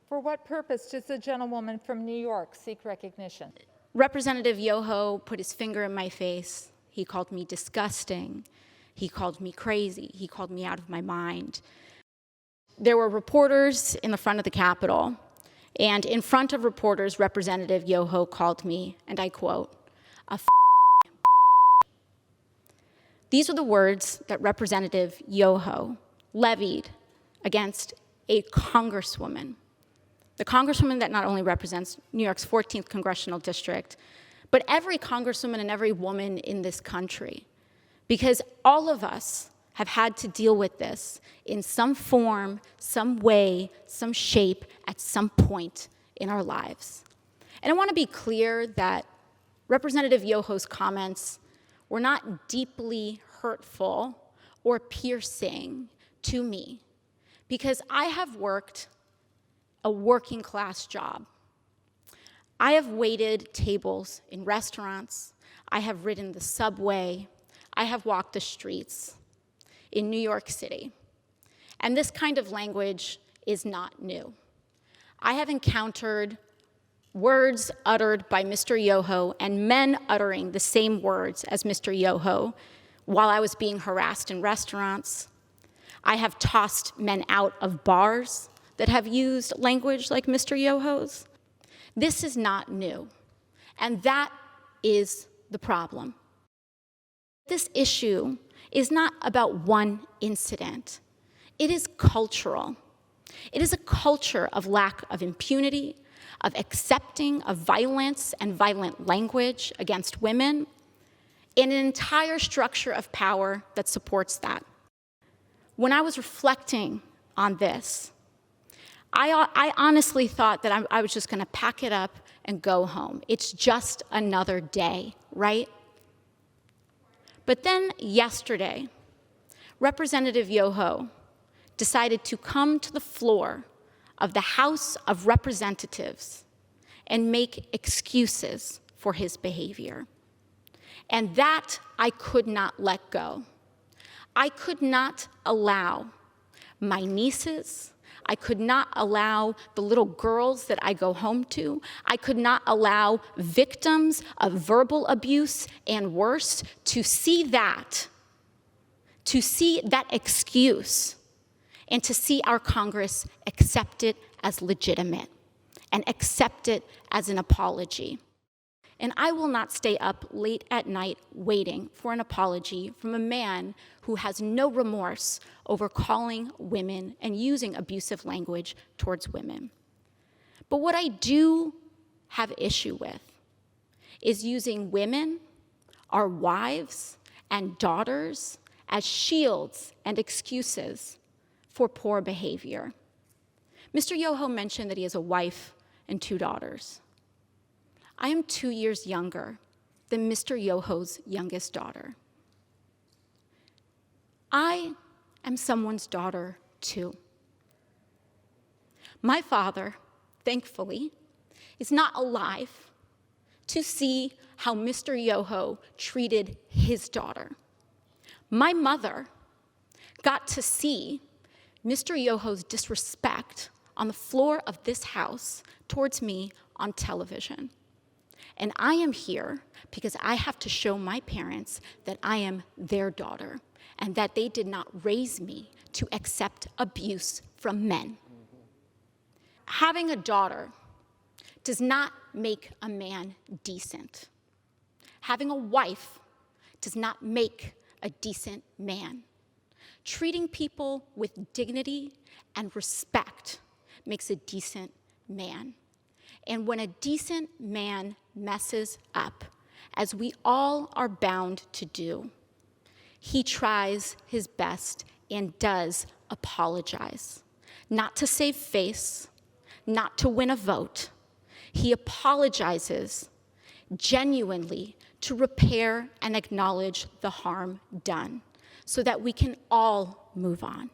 For what purpose does the gentlewoman from New York seek recognition? Representative Yoho put his finger in my face. He called me disgusting. He called me crazy. He called me out of my mind. There were reporters in the front of the Capitol, and in front of reporters, Representative Yoho called me, and I quote, a These are the words that Representative Yoho levied against a congresswoman. The congresswoman that not only represents New York's 14th congressional district, but every congresswoman and every woman in this country. Because all of us have had to deal with this in some form, some way, some shape, at some point in our lives. And I want to be clear that Representative Yoho's comments were not deeply hurtful or piercing to me, because I have worked a working class job. I have waited tables in restaurants. I have ridden the subway. I have walked the streets in New York City. And this kind of language is not new. I have encountered words uttered by Mr. Yoho and men uttering the same words as Mr. Yoho while I was being harassed in restaurants. I have tossed men out of bars that have used language like Mr. Yoho's. This is not new, and that is the problem. This issue is not about one incident. It is cultural. It is a culture of lack of impunity, of accepting of violence and violent language against women, and an entire structure of power that supports that. When I was reflecting on this, I honestly thought that I was just going to pack it up and go home. It's just another day, right? But then yesterday, Representative Yoho decided to come to the floor of the House of Representatives and make excuses for his behavior. And that I could not let go. I could not allow my nieces, I could not allow the little girls that I go home to, I could not allow victims of verbal abuse and worse to see that excuse, and to see our Congress accept it as legitimate and accept it as an apology. And I will not stay up late at night waiting for an apology from a man who has no remorse over calling women and using abusive language towards women. But what I do have issue with is using women, our wives and daughters, as shields and excuses for poor behavior. Mr. Yoho mentioned that he has a wife and 2 daughters. I am 2 years younger than Mr. Yoho's youngest daughter. I am someone's daughter, too. My father, thankfully, is not alive to see how Mr. Yoho treated his daughter. My mother got to see Mr. Yoho's disrespect on the floor of this house towards me on television. And I am here because I have to show my parents that I am their daughter and that they did not raise me to accept abuse from men. Having a daughter does not make a man decent. Having a wife does not make a decent man. Treating people with dignity and respect makes a decent man. And when a decent man messes up, as we all are bound to do, he tries his best and does apologize. Not to save face, not to win a vote. He apologizes genuinely to repair and acknowledge the harm done so that we can all move on.